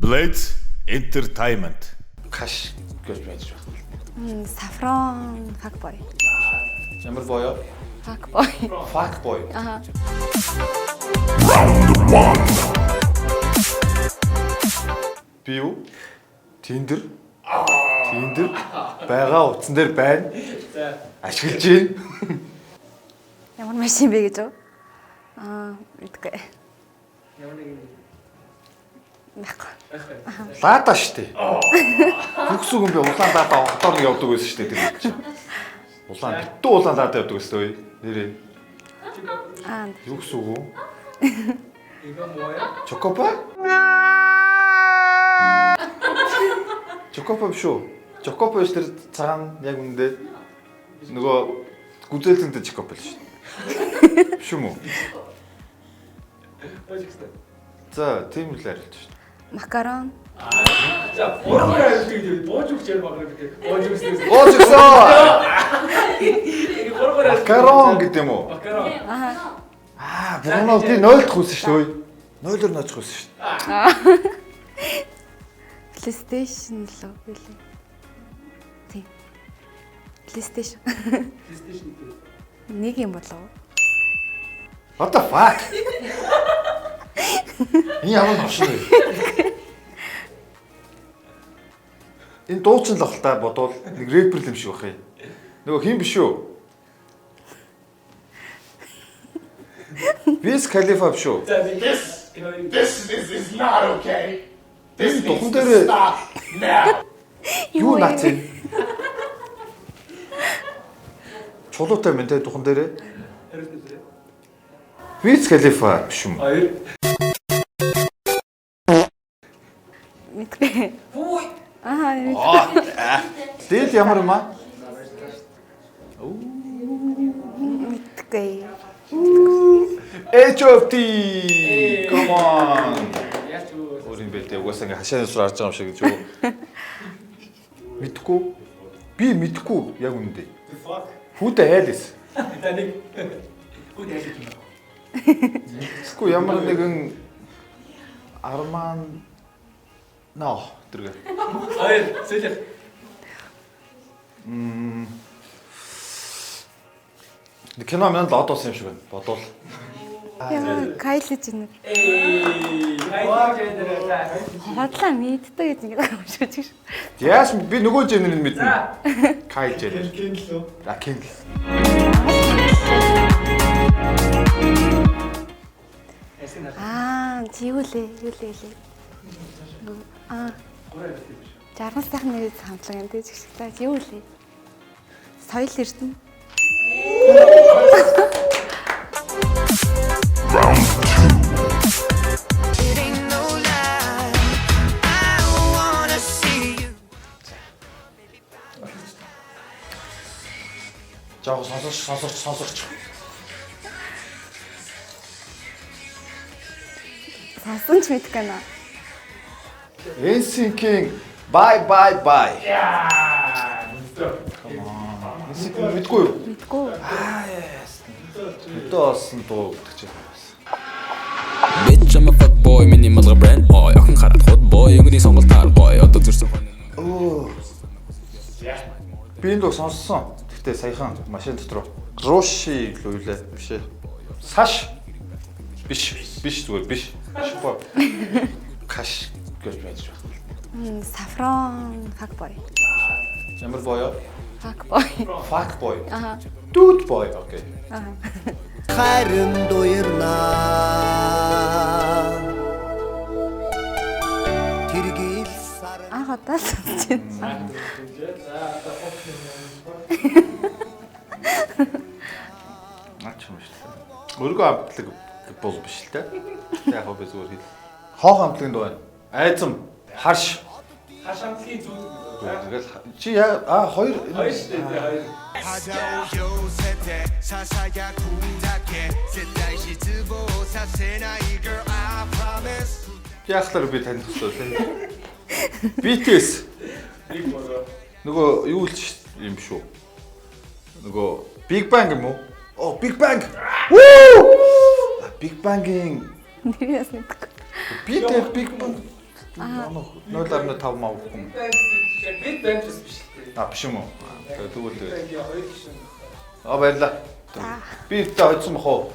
Blades Entertainment. Каш гэж байж байна. Saffron fuckboy. Ямар боёо? Fuckboy. Fuck boy. Аха. Би юу? Tinder байгаа утсан дээр байна. Ашиглаж байна. Ямар машин бэ гэж үү? Мэдгүй. Ямар нэг Байхгүй. Лаада штэ. Бүкс үг юм би улаан лаада хотоор нэг явдаг байсан штэ тэр чинь. Улаан битүү улаан лаада явдаг байсан үе. Нэрээ. Юу гэсэн үг вэ? 이거 뭐야? Чокопа? Чокопа шүү. Чокопа биш тэр цагаан яг үндэ нөгөө гүзээлэнтэй чокопа л шүү. Биш юм уу? 어직스타. За, тийм л арилж шүү. Макарон. 자, 버거를 이렇게 뭐죽 제일 막 이렇게 어직스타. Оожигсоо. 이게 버거를 Макарон гэдэг юм уу? 마카롱. Аха. Богноо тий 0 дах байсан шүү дээ. 0-оор наачих байсан шүү. PlayStation лөө билээ. Тийм. PlayStation. 플레이스테이션 2. Нэг юм болов уу? What the fuck? Энэ ямар новшин вэ? Энэ дуучин л ахaltaа бодвол нэг рэпер юм шиг бах юм. Нөгөө хин биш үү? Wiz Khalifa биш үү? 자, 이거 This is not okay. This Энэ духан needs to дээр stop now. юу наац юм? Чулуутай мэн тэ духан дээр 헤르스트래. Wiz Khalifa биш юм. 아이. Мэдгүй. 오이. Аха. Дээд ямар юм аа? Мэдгүй. HOT. Come on. 야추. Өөрийн бэлдээ угаасаа ингээ хашааны сур харж байгаа юм шиг гэж юу? Мэдхгүй. Би мэдхгүй яг үнэндээ. The fuck. Who the hell is? 일단은 곧 해야지. Эсвэл ямар нэгэн Арман тэргээ. 아이, 슬쩍. Кино маань л одоосон юм шиг байна. Бодвол. Яа, Kylie Jenner. 에이, 하이파이 젠더를 자. Хотлоо мэддэг гэж ингэж уншиж шүү. Яаш би нөгөө Jenner-ыг мэднэ. Kylie Jenner. 켄슬로. Kendall. Юу лээ? 고래. 60 сайхан нэг хамтлаг юм дэж гिसгтэй. Юу лээ? Соёл эрдэнэ. Жаа сонсогч. Сонсон ч мэдгүй наа. NSYNC-ийн Bye. 야, 진짜. NSYNC мэдгүй юу? Мэдгүй. Өдөө олсон дуу гэдэг чинь. Bitch I'm a fuck boy миний малгай брэнд boy охин хараад хот boy өнгөний сонголт таар boy одоо зүрсэн хон. Би энэ дуу сонссон. Гэхдээ саяхан машин дотор Руши л үйлээ биш ээ. Саш биш зүгээр биш. Шпор. Каш гэж байж байна. Saffron fuckboy. Ямар боёо? Fuckboy. Fuck boy. Аха. Dude boy. Окей. Аха. Хайрын дуярнаа тэргийл сар Анх удаа сонсож байна. Наач юм шүү дээ. Өөргөө амтлаг бол биш л дээ. Яг хоо би зүгээр хэл. Хоох амтлагын дуу байна. Айзам харш. 하샹티 두. Тэгэл чи хоёр 하이시대 하이. 하자오 세대 사사야 군다게 세다이시 즈보 사세나 이 girl I promise яахлаар би танд төсөө тийм. BTS 이 뭐야? нөгөө юу л юм шүү. Нөгөө Big Bang юм уу? Big Bang. Woo! Big Bang-ийн Нэрээс мэдгүй. BTS Big Bang 0.5 мав хүн. Бид баймжс биш л А биш юм уу? Тэгвэл дээ. Ингээ хоёр гişүн. баярлаа. Би та хоцсон бах уу?